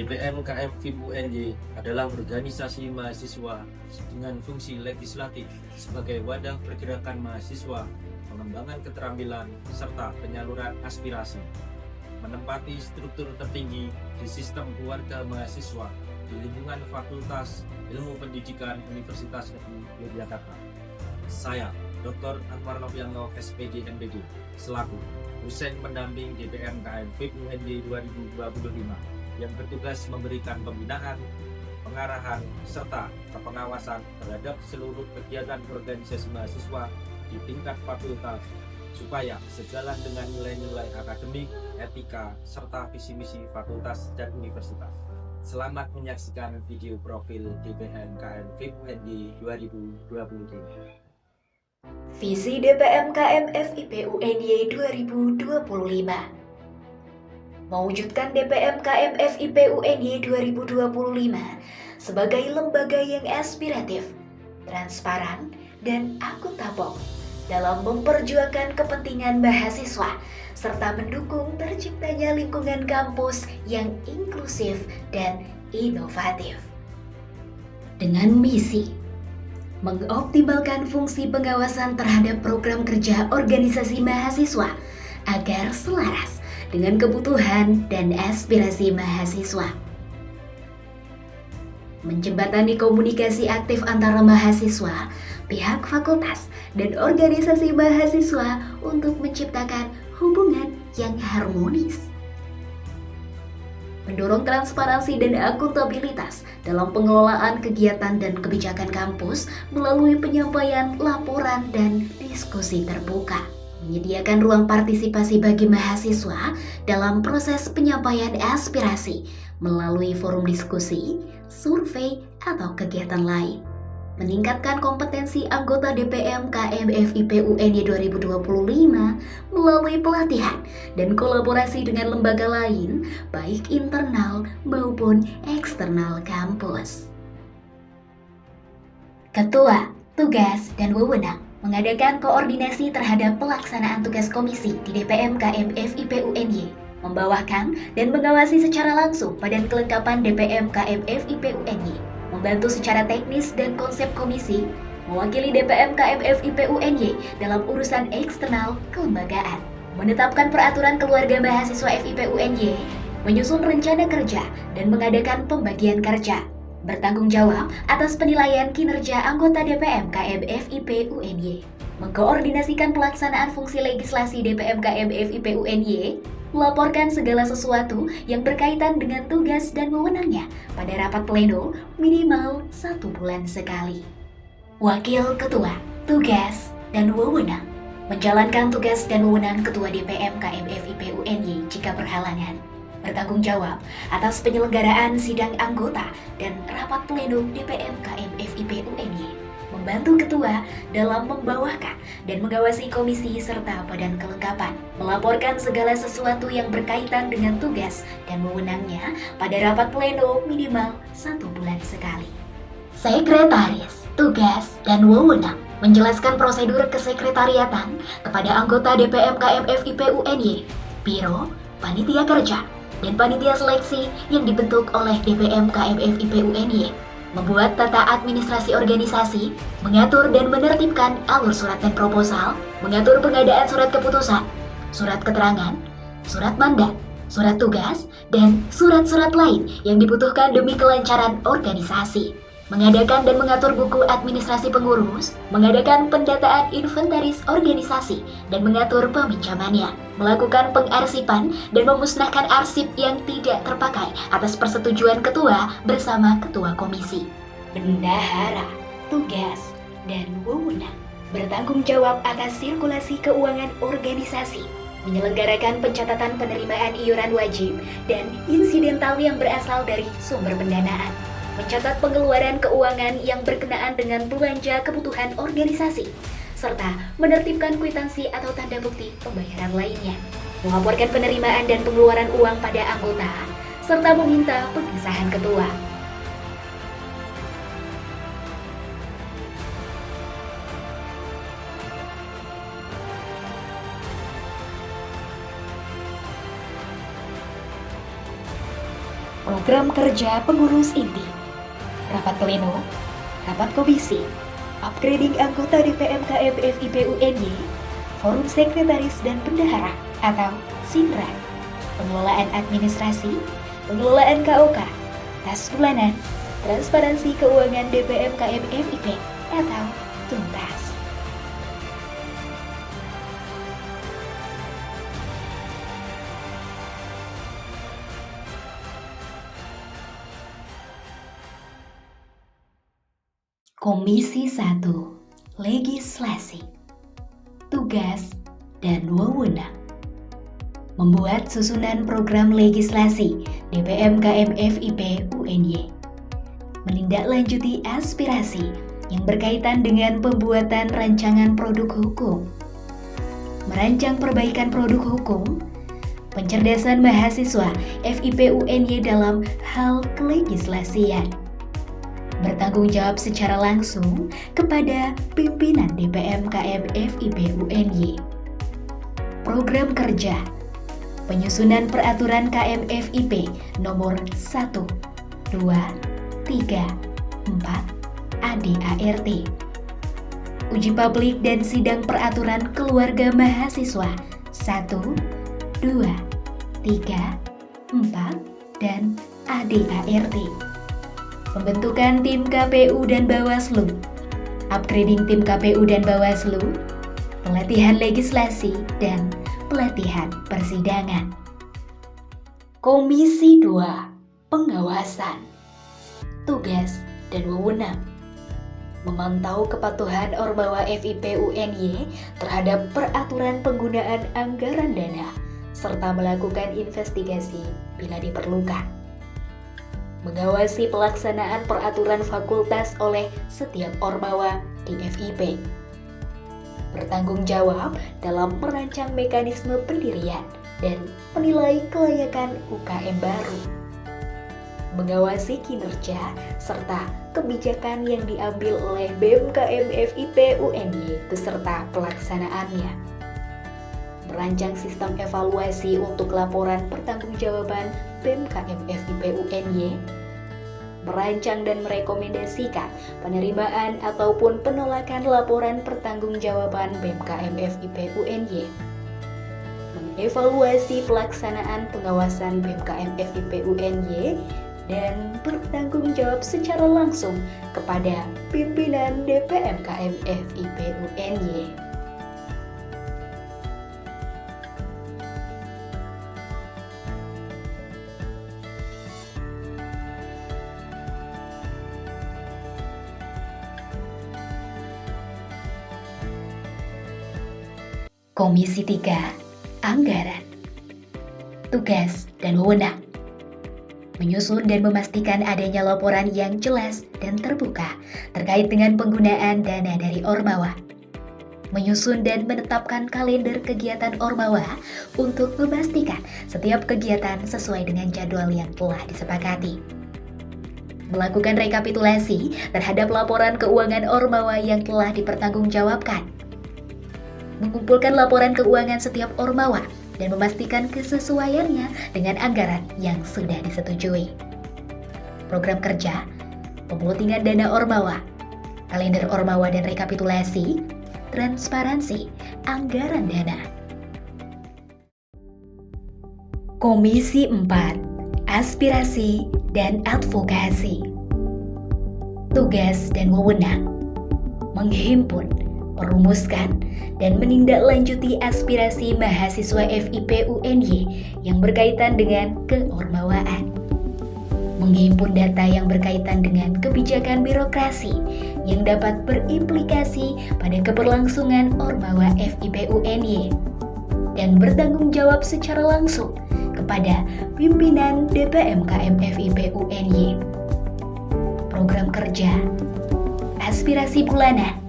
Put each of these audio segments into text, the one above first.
DPM KM FIP UNY adalah organisasi mahasiswa dengan fungsi legislatif sebagai wadah pergerakan mahasiswa, pengembangan keterampilan, serta penyaluran aspirasi. Menempati struktur tertinggi di sistem keluarga mahasiswa di lingkungan Fakultas Ilmu Pendidikan Universitas Negeri Yogyakarta. Saya, Dr. Anwar Novianto, SPD MPD, selaku dosen pendamping DPM KM FIP UNY 2025 yang bertugas memberikan pembinaan, pengarahan, serta pengawasan terhadap seluruh kegiatan organisasi mahasiswa di tingkat fakultas supaya sejalan dengan nilai-nilai akademik, etika, serta visi misi fakultas dan universitas. Selamat menyaksikan video profil DPM KM FIP UNY 2025. Visi DPM KM FIP UNY 2025. Mewujudkan DPM KM FIP UNY 2025 sebagai lembaga yang aspiratif, transparan, dan akuntabel dalam memperjuangkan kepentingan mahasiswa serta mendukung terciptanya lingkungan kampus yang inklusif dan inovatif. Dengan misi mengoptimalkan fungsi pengawasan terhadap program kerja organisasi mahasiswa agar selaras dengan kebutuhan dan aspirasi mahasiswa. Menjembatani komunikasi aktif antara mahasiswa, pihak fakultas, dan organisasi mahasiswa untuk menciptakan hubungan yang harmonis. Mendorong transparansi dan akuntabilitas dalam pengelolaan kegiatan dan kebijakan kampus melalui penyampaian laporan dan diskusi terbuka. Menyediakan ruang partisipasi bagi mahasiswa dalam proses penyampaian aspirasi melalui forum diskusi, survei, atau kegiatan lain. Meningkatkan kompetensi anggota DPM KM FIP UNY 2025 melalui pelatihan dan kolaborasi dengan lembaga lain, baik internal maupun eksternal kampus. Ketua, tugas, dan wewenang mengadakan koordinasi terhadap pelaksanaan tugas komisi di DPM KM FIP UNY, membawakan dan mengawasi secara langsung badan kelengkapan DPM KM FIP UNY, membantu secara teknis dan konsep komisi, mewakili DPM KM FIP UNY dalam urusan eksternal kelembagaan, menetapkan peraturan keluarga mahasiswa FIP UNY, menyusun rencana kerja dan mengadakan pembagian kerja, bertanggung jawab atas penilaian kinerja anggota DPM KM FIP UNY, mengkoordinasikan pelaksanaan fungsi legislasi DPM KM FIP UNY, melaporkan segala sesuatu yang berkaitan dengan tugas dan wewenangnya pada rapat pleno minimal 1 bulan sekali. Wakil Ketua, tugas, dan wewenang menjalankan tugas dan wewenang Ketua DPM KM FIP UNY jika berhalangan, bertanggung jawab atas penyelenggaraan sidang anggota dan rapat pleno DPM KM FIP UNY, membantu ketua dalam membawakan dan mengawasi komisi serta badan kelengkapan, melaporkan segala sesuatu yang berkaitan dengan tugas dan wewenangnya pada rapat pleno minimal 1 bulan sekali. Sekretaris, tugas, dan wewenang menjelaskan prosedur kesekretariatan kepada anggota DPM KM FIP UNY, biro, panitia kerja, dan panitia seleksi yang dibentuk oleh DPM KM FIP UNY, membuat tata administrasi organisasi, mengatur dan menertibkan alur surat dan proposal, mengatur pengadaan surat keputusan, surat keterangan, surat mandat, surat tugas, dan surat-surat lain yang dibutuhkan demi kelancaran organisasi, mengadakan dan mengatur buku administrasi pengurus, mengadakan pendataan inventaris organisasi, dan mengatur peminjamannya, melakukan pengarsipan dan memusnahkan arsip yang tidak terpakai atas persetujuan ketua bersama ketua komisi. Bendahara, tugas, dan wewenang bertanggung jawab atas sirkulasi keuangan organisasi, menyelenggarakan pencatatan penerimaan iuran wajib dan insidental yang berasal dari sumber pendanaan, mencatat pengeluaran keuangan yang berkenaan dengan belanja kebutuhan organisasi, serta menertibkan kwitansi atau tanda bukti pembayaran lainnya, melaporkan penerimaan dan pengeluaran uang pada anggota, serta meminta pengesahan ketua. program kerja pengurus inti, rapat pleno, rapat komisi, upgrading anggota DPM-KM FIP UNY, forum sekretaris dan bendahara atau SINDRA, pengelolaan administrasi, pengelolaan KOK, tas bulanan, transparansi keuangan DPM-KM FIP atau tuntas. Komisi 1 Legislasi. Tugas dan wewenang membuat susunan program legislasi DPM-KM FIP UNY, menindaklanjuti aspirasi yang berkaitan dengan pembuatan rancangan produk hukum, merancang perbaikan produk hukum, pencerdasan mahasiswa FIP UNY dalam hal kelegislasian, bertanggung jawab secara langsung kepada pimpinan DPM-KM FIP UNY. Program kerja penyusunan peraturan KM FIP nomor 1, 2, 3, 4 ADART. Uji publik dan sidang peraturan keluarga mahasiswa 1, 2, 3, 4 dan ADART. Pembentukan tim KPU dan Bawaslu, upgrading tim KPU dan Bawaslu, pelatihan legislasi, dan pelatihan persidangan. Komisi 2 Pengawasan. Tugas dan wewenang memantau kepatuhan Ormawa FIP UNY terhadap peraturan penggunaan anggaran dana, serta melakukan investigasi bila diperlukan. Mengawasi pelaksanaan peraturan fakultas oleh setiap Ormawa di FIP. Bertanggung jawab dalam merancang mekanisme pendirian dan menilai kelayakan UKM baru. Mengawasi kinerja serta kebijakan yang diambil oleh BEM-KM FIP UNY beserta pelaksanaannya. Merancang sistem evaluasi untuk laporan pertanggungjawaban BEM-KM FIP UNY, merancang dan merekomendasikan penerimaan ataupun penolakan laporan pertanggungjawaban BEM-KM FIP UNY, mengevaluasi pelaksanaan pengawasan BEM-KM FIP UNY, dan bertanggung jawab secara langsung kepada pimpinan DPM-KM FIP UNY. Komisi 3 Anggaran. Tugas dan wewenang menyusun dan memastikan adanya laporan yang jelas dan terbuka terkait dengan penggunaan dana dari Ormawa, menyusun dan menetapkan kalender kegiatan Ormawa untuk memastikan setiap kegiatan sesuai dengan jadwal yang telah disepakati, melakukan rekapitulasi terhadap laporan keuangan Ormawa yang telah dipertanggungjawabkan, mengumpulkan laporan keuangan setiap Ormawa dan memastikan kesesuaiannya dengan anggaran yang sudah disetujui. Program kerja, pemulihan dana Ormawa, kalender Ormawa dan rekapitulasi, transparansi anggaran dana. Komisi 4 Aspirasi dan Advokasi. Tugas dan wewenang menghimpun, merumuskan, dan menindaklanjuti aspirasi mahasiswa FIP UNY yang berkaitan dengan keormawaan. Menghimpun data yang berkaitan dengan kebijakan birokrasi yang dapat berimplikasi pada keberlangsungan Ormawa FIP UNY dan bertanggung jawab secara langsung kepada pimpinan DPM-KM FIP UNY. Program kerja, aspirasi bulanan,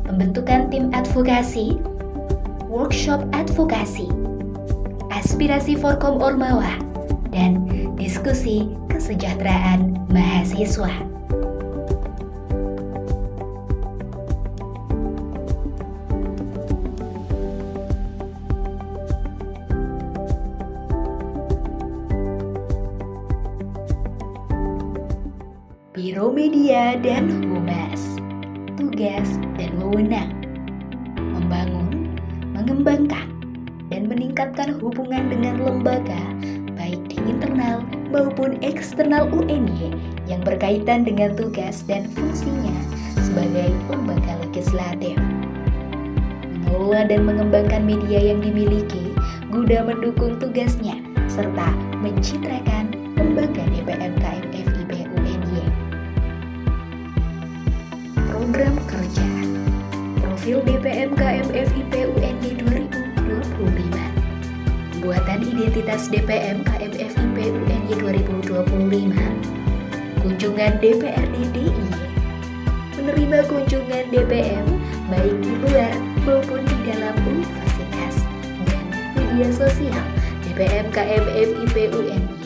pembentukan tim advokasi, workshop advokasi, aspirasi Forkom Ormawa, dan diskusi kesejahteraan mahasiswa. Biro Media dan Humas. Tugas dan wewenang: membangun, mengembangkan, dan meningkatkan hubungan dengan lembaga baik di internal maupun eksternal UNY yang berkaitan dengan tugas dan fungsinya sebagai lembaga legislatif. Mengelola dan mengembangkan media yang dimiliki guna mendukung tugasnya serta mencitrakan lembaga DPM KMFIP UNY. Program kerja Profil DPM KMFIP UNY 2025. Pembuatan identitas DPM KMFIP UNY 2025. Kunjungan DPRD DIY. Menerima kunjungan DPM baik di luar maupun di dalam universitas dan media sosial DPM KMFIP UNY